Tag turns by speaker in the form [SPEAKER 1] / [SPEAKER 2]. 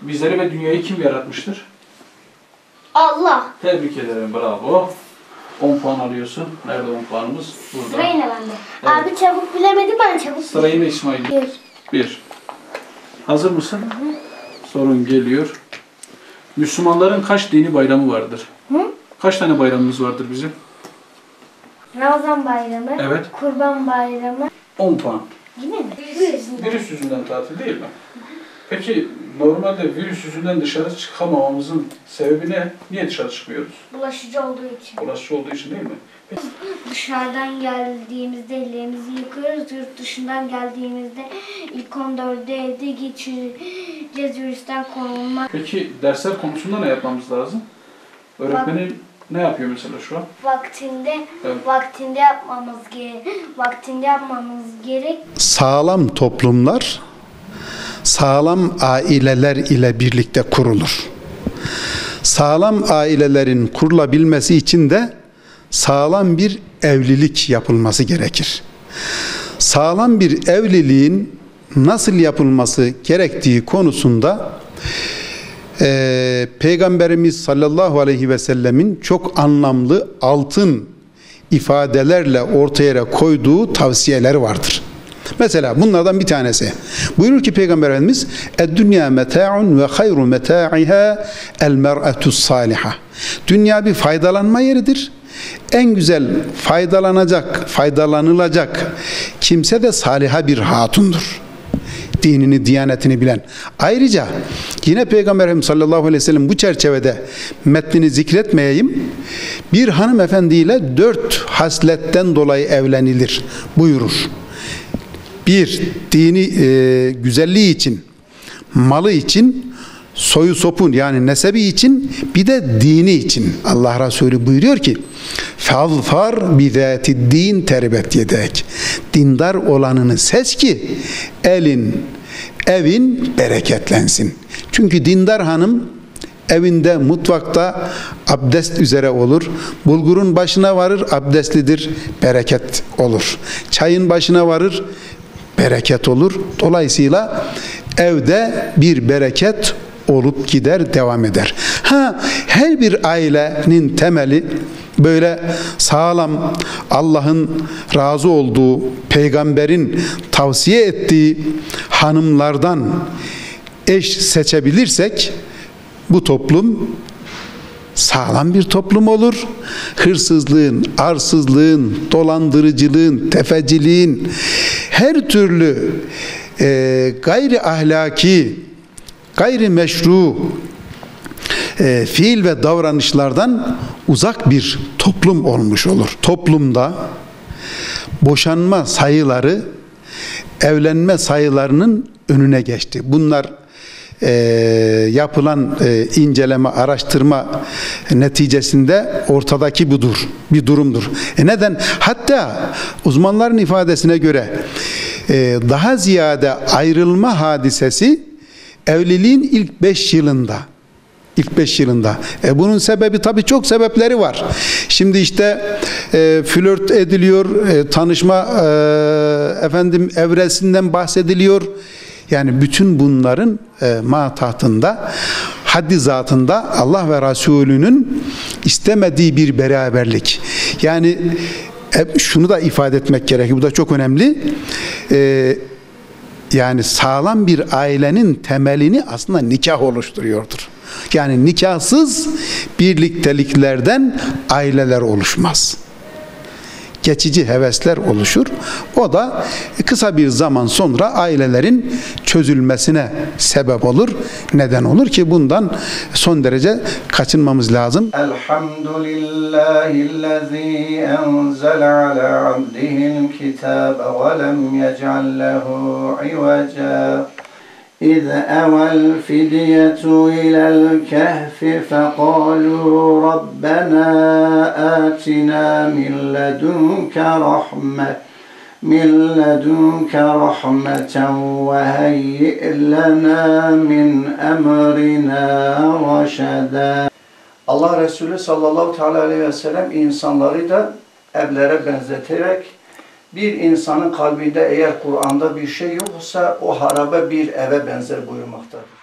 [SPEAKER 1] Bizleri ve dünyayı kim yaratmıştır?
[SPEAKER 2] Allah.
[SPEAKER 1] Tebrik ederim, bravo. 10 puan alıyorsun. Nerede 10 puanımız? Burada.
[SPEAKER 2] Sıra yine bende.
[SPEAKER 1] Evet.
[SPEAKER 2] Abi çabuk bilemedim, ben çabuk.
[SPEAKER 1] Sıra yine İsmail. 1. Hazır mısın? Sorun geliyor. Müslümanların kaç dini bayramı vardır?
[SPEAKER 2] Hı?
[SPEAKER 1] Kaç tane bayramımız vardır bizim?
[SPEAKER 2] Ramazan bayramı,
[SPEAKER 1] Evet.
[SPEAKER 2] Kurban bayramı.
[SPEAKER 1] 10 puan.
[SPEAKER 2] Yine mi?
[SPEAKER 1] Virüs yüzünden tatil değil mi? Peki normalde virüs yüzünden dışarı çıkamamamızın sebebi ne? Niye dışarı çıkmıyoruz?
[SPEAKER 2] Bulaşıcı olduğu için.
[SPEAKER 1] Bulaşıcı olduğu için değil mi? Peki.
[SPEAKER 2] Dışarıdan geldiğimizde ellerimizi yıkıyoruz. Yurt dışından geldiğimizde ilk 14'ü evde geçireceğiz virüsten korunmak.
[SPEAKER 1] Peki dersler konusunda ne yapmamız lazım? Öğretmenin ne yapıyor mesela şu an?
[SPEAKER 2] Vaktinde yapmamız gerek.
[SPEAKER 3] Sağlam toplumlar sağlam aileler ile birlikte kurulur. Sağlam ailelerin kurulabilmesi için de sağlam bir evlilik yapılması gerekir. Sağlam bir evliliğin nasıl yapılması gerektiği konusunda Peygamberimiz sallallahu aleyhi ve sellemin çok anlamlı altın ifadelerle ortaya koyduğu tavsiyeler vardır. Mesela bunlardan bir tanesi. Buyurur ki Peygamber Efendimiz "Dünya meta'un ve hayru meta'iha el mer'atus saliha." Dünya bir faydalanma yeridir. En güzel faydalanılacak kimse de saliha bir hatundur. Dinini, diyanetini bilen. Ayrıca yine Peygamber Efendimiz sallallahu aleyhi ve sellem bu çerçevede metnini zikretmeyeyim. Bir hanımefendiyle 4 hasletten dolayı evlenilir buyurur. 1. Dini güzelliği için, malı için, soyu sopun yani nesebi için, bir de dini için. Allah Resulü buyuruyor ki "Fazfar bizâti din terbet yedek." Dindar olanını seç ki evin bereketlensin. Çünkü dindar hanım evinde, mutfakta abdest üzere olur. Bulgurun başına varır, abdestlidir, bereket olur. Çayın başına varır, bereket olur. Dolayısıyla evde bir bereket olup gider, devam eder. Her bir ailenin temeli böyle sağlam, Allah'ın razı olduğu, peygamberin tavsiye ettiği hanımlardan eş seçebilirsek bu toplum sağlam bir toplum olur. Hırsızlığın, arsızlığın, dolandırıcılığın, tefeciliğin, her türlü gayri ahlaki, gayri meşru fiil ve davranışlardan uzak bir toplum olmuş olur. Toplumda boşanma sayıları evlenme sayılarının önüne geçti. Bunlar yapılan inceleme, araştırma neticesinde ortadaki bir durumdur. Neden? Hatta uzmanların ifadesine göre daha ziyade ayrılma hadisesi evliliğin ilk 5 yılında. Bunun sebebi tabii çok sebepleri var. Şimdi işte flört ediliyor, tanışma evresinden bahsediliyor. Yani bütün bunların tahtında, haddi zatında Allah ve Resulünün istemediği bir beraberlik. Yani şunu da ifade etmek gerekiyor. Bu da çok önemli. Yani sağlam bir ailenin temelini aslında nikah oluşturuyordur. Yani nikahsız birlikteliklerden aileler oluşmaz. Geçici hevesler oluşur. O da kısa bir zaman sonra ailelerin çözülmesine sebep olur. Neden olur ki bundan son derece kaçınmamız lazım.
[SPEAKER 4] Elhamdülillahillezî enzele ala abdihil kitâbe ve lem yec'al lehu iveca. إذ أوى الفدية إلى الكهف فقالوا ربنا آتنا من لدنك رحمة وهيئ لنا من أمرنا رشدا. Allah Resulü sallallahu aleyhi ve sellem insanları da evlere benzeterek bir insanın kalbinde eğer Kur'an'da bir şey yoksa o harabe bir eve benzer buyurmaktadır.